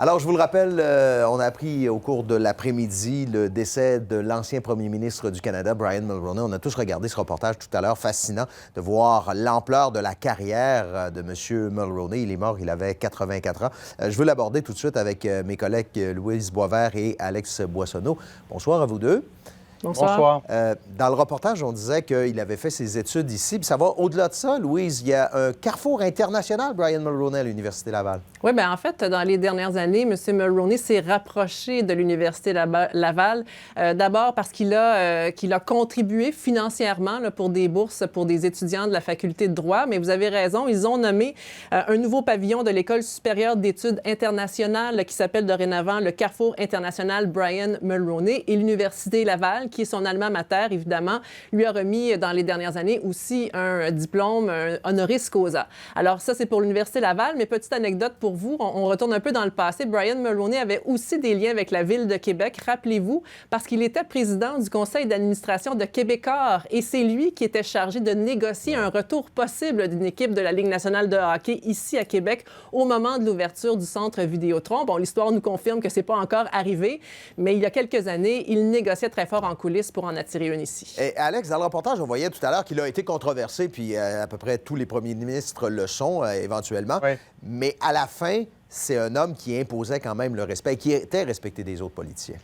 Alors, je vous le rappelle, on a appris au cours de l'après-midi le décès de l'ancien premier ministre du Canada, Brian Mulroney. On a tous regardé ce reportage tout à l'heure, fascinant de voir l'ampleur de la carrière de M. Mulroney. Il est mort, il avait 84 ans. Je veux l'aborder tout de suite avec mes collègues Louise Boisvert et Alex Boissonneau. Bonsoir à vous deux. Bonsoir. Dans le reportage, on disait qu'il avait fait ses études ici. Puis ça va au-delà de ça, Louise. Il y a un carrefour international, Brian Mulroney, à l'Université Laval. Oui, bien en fait, dans les dernières années, M. Mulroney s'est rapproché de l'Université Laval. D'abord parce qu'il a contribué financièrement là, pour des bourses pour des étudiants de la faculté de droit. Mais vous avez raison, ils ont nommé un nouveau pavillon de l'École supérieure d'études internationales qui s'appelle dorénavant le Carrefour international Brian Mulroney. Et l'Université Laval, qui est son alma mater, évidemment, lui a remis dans les dernières années aussi un diplôme, un honoris causa. Alors ça, c'est pour l'Université Laval, mais petite anecdote pour vous, on retourne un peu dans le passé. Brian Mulroney avait aussi des liens avec la Ville de Québec, rappelez-vous, parce qu'il était président du conseil d'administration de Québecor et c'est lui qui était chargé de négocier un retour possible d'une équipe de la Ligue nationale de hockey ici à Québec au moment de l'ouverture du centre Vidéotron. Bon, l'histoire nous confirme que c'est pas encore arrivé, mais il y a quelques années, il négociait très fort en coulisses pour en attirer une ici. Et Alex, dans le reportage, on voyait tout à l'heure qu'il a été controversé, puis à peu près tous les premiers ministres le sont éventuellement. Oui. Mais à la fin, c'est un homme qui imposait quand même le respect, qui était respecté des autres politiciens.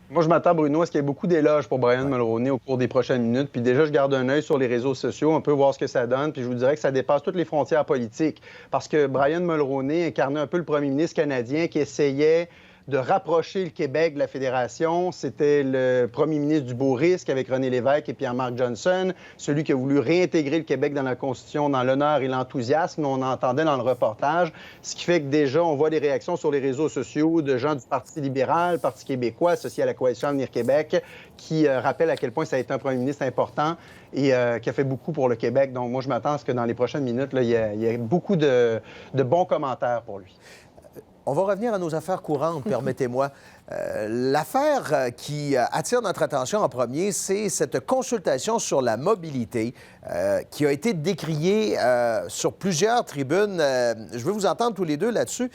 Moi, je m'attends, Bruno, à ce qu'il y ait beaucoup d'éloges pour Brian Mulroney au cours des prochaines minutes. Puis déjà, je garde un œil sur les réseaux sociaux, un peu voir ce que ça donne. Puis je vous dirais que ça dépasse toutes les frontières politiques. Parce que Brian Mulroney incarnait un peu le premier ministre canadien qui essayait de rapprocher le Québec de la Fédération. C'était le premier ministre du beau risque avec René Lévesque et Pierre-Marc Johnson, celui qui a voulu réintégrer le Québec dans la Constitution, dans l'honneur et l'enthousiasme, on entendait dans le reportage. Ce qui fait que déjà, on voit des réactions sur les réseaux sociaux de gens du Parti libéral, Parti québécois, associé à la Coalition Avenir Québec, qui rappellent à quel point ça a été un premier ministre important et qui a fait beaucoup pour le Québec. Donc moi, je m'attends à ce que dans les prochaines minutes, là, il y ait beaucoup de bons commentaires pour lui. On va revenir à nos affaires courantes, permettez-moi. L'affaire qui attire notre attention en premier, c'est cette consultation sur la mobilité qui a été décriée sur plusieurs tribunes. Je veux vous entendre tous les deux là-dessus,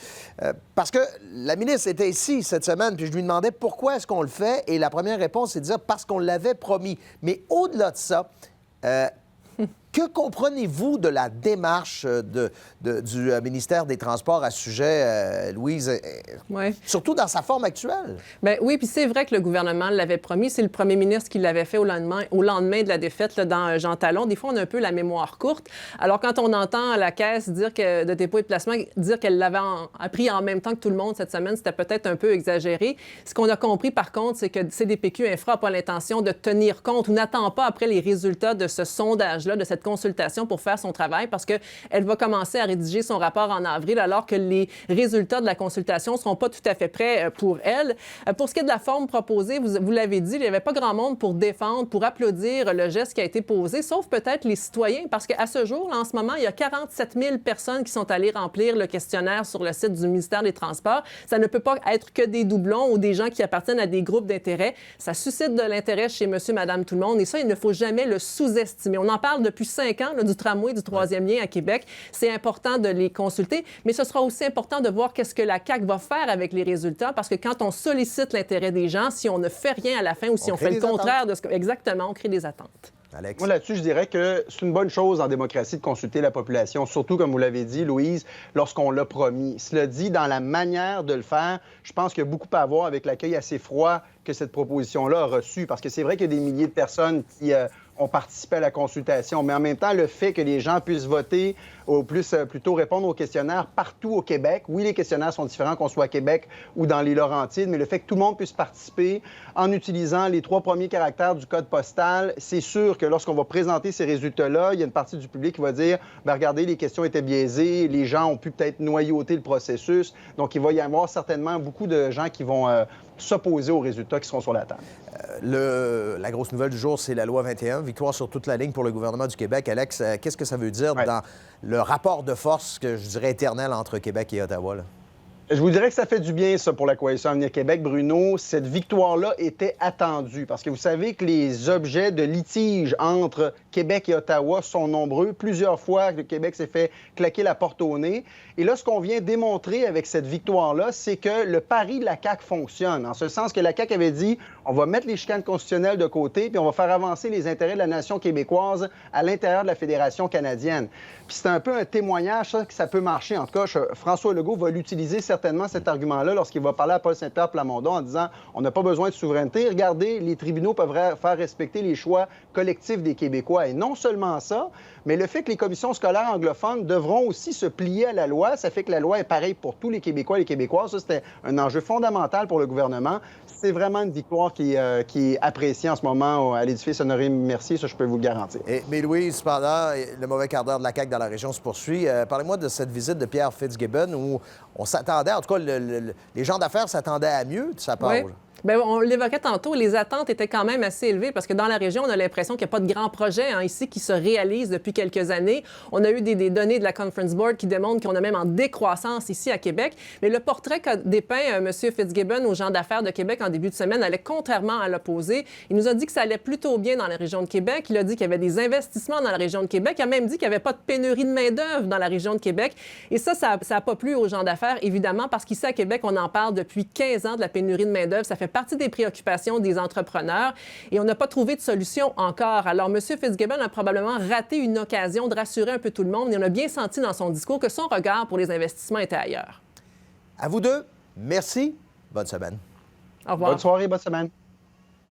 parce que la ministre était ici cette semaine, puis je lui demandais pourquoi est-ce qu'on le fait, et la première réponse, c'est de dire parce qu'on l'avait promis. Mais au-delà de ça, que comprenez-vous de la démarche du ministère des Transports à ce sujet, Louise, surtout dans sa forme actuelle? Bien, oui, puis c'est vrai que le gouvernement l'avait promis. C'est le premier ministre qui l'avait fait au lendemain de la défaite là, dans Jean Talon. Des fois, on a un peu la mémoire courte. Alors, quand on entend la Caisse dire que, de dépôt et de placement dire qu'elle l'avait appris en même temps que tout le monde cette semaine, c'était peut-être un peu exagéré. Ce qu'on a compris, par contre, c'est que CDPQ Infra n'a pas l'intention de tenir compte ou n'attend pas après les résultats de ce sondage-là, de cette consultation pour faire son travail parce qu'elle va commencer à rédiger son rapport en avril alors que les résultats de la consultation ne seront pas tout à fait prêts pour elle. Pour ce qui est de la forme proposée, vous l'avez dit, il n'y avait pas grand monde pour défendre, pour applaudir le geste qui a été posé, sauf peut-être les citoyens parce qu'à ce jour, là, en ce moment, il y a 47 000 personnes qui sont allées remplir le questionnaire sur le site du ministère des Transports. Ça ne peut pas être que des doublons ou des gens qui appartiennent à des groupes d'intérêt. Ça suscite de l'intérêt chez monsieur, madame, tout le monde et ça, il ne faut jamais le sous-estimer. On en parle depuis 5 ans là, du tramway, du troisième lien à Québec. C'est important de les consulter, mais ce sera aussi important de voir qu'est-ce que la CAQ va faire avec les résultats, parce que quand on sollicite l'intérêt des gens, si on ne fait rien à la fin ou si on fait le contraire de ce que... Exactement, on crée des attentes. Alex? Moi, là-dessus, je dirais que c'est une bonne chose en démocratie de consulter la population, surtout, comme vous l'avez dit, Louise, lorsqu'on l'a promis. Cela dit, dans la manière de le faire, je pense qu'il y a beaucoup à voir avec l'accueil assez froid que cette proposition-là a reçu, parce que c'est vrai qu'il y a des milliers de personnes qui ont participé à la consultation, mais en même temps, le fait que les gens puissent voter ou plutôt répondre aux questionnaires partout au Québec. Oui, les questionnaires sont différents qu'on soit à Québec ou dans les Laurentides, mais le fait que tout le monde puisse participer en utilisant les 3 premiers caractères du code postal, c'est sûr que lorsqu'on va présenter ces résultats-là, il y a une partie du public qui va dire « Bien, regardez, les questions étaient biaisées, les gens ont pu peut-être noyauter le processus ». Donc, il va y avoir certainement beaucoup de gens qui vont s'opposer aux résultats qui seront sur la table. La grosse nouvelle du jour, c'est la loi 21, victoire sur toute la ligne pour le gouvernement du Québec. Alex, qu'est-ce que ça veut dire dans le rapport de force, que je dirais éternel, entre Québec et Ottawa, là? Je vous dirais que ça fait du bien, ça, pour la Coalition Avenir Québec, Bruno. Cette victoire-là était attendue parce que vous savez que les objets de litige entre Québec et Ottawa sont nombreux. Plusieurs fois, le Québec s'est fait claquer la porte au nez. Et là, ce qu'on vient démontrer avec cette victoire-là, c'est que le pari de la CAQ fonctionne. En ce sens que la CAQ avait dit, on va mettre les chicanes constitutionnelles de côté, puis on va faire avancer les intérêts de la nation québécoise à l'intérieur de la Fédération canadienne. Puis c'est un peu un témoignage, ça, que ça peut marcher. En tout cas, François Legault va l'utiliser certainement, cet argument-là, lorsqu'il va parler à Paul Saint-Pierre Plamondon en disant, on n'a pas besoin de souveraineté. Regardez, les tribunaux peuvent faire respecter les choix collectifs des Québécois. Et non seulement ça, mais le fait que les commissions scolaires anglophones devront aussi se plier à la loi, ça fait que la loi est pareille pour tous les Québécois et les Québécoises. Ça, c'était un enjeu fondamental pour le gouvernement. C'est vraiment une victoire qui est appréciée en ce moment à l'édifice Honoré-Mercier, ça, je peux vous le garantir. Mais Louise, pendant le mauvais quart d'heure de la CAQ dans la région se poursuit. Parlez-moi de cette visite de Pierre Fitzgibbon où on s'attendait, en tout cas, les gens d'affaires s'attendaient à mieux de sa part. Oui. Bien, on l'évoquait tantôt, les attentes étaient quand même assez élevées parce que dans la région, on a l'impression qu'il n'y a pas de grands projets ici qui se réalisent depuis quelques années. On a eu des données de la Conference Board qui démontrent qu'on est même en décroissance ici à Québec. Mais le portrait qu'a dépeint M. Fitzgibbon aux gens d'affaires de Québec en début de semaine allait contrairement à l'opposé. Il nous a dit que ça allait plutôt bien dans la région de Québec. Il a dit qu'il y avait des investissements dans la région de Québec. Il a même dit qu'il n'y avait pas de pénurie de main-d'œuvre dans la région de Québec. Et ça n'a pas plu aux gens d'affaires, évidemment, parce qu'ici à Québec, on en parle depuis 15 ans de la pénurie de main-d'œuvre. Ça fait partie des préoccupations des entrepreneurs et on n'a pas trouvé de solution encore. Alors, M. Fitzgibbon a probablement raté une occasion de rassurer un peu tout le monde et on a bien senti dans son discours que son regard pour les investissements était ailleurs. À vous deux, merci. Bonne semaine. Au revoir. Bonne soirée, bonne semaine.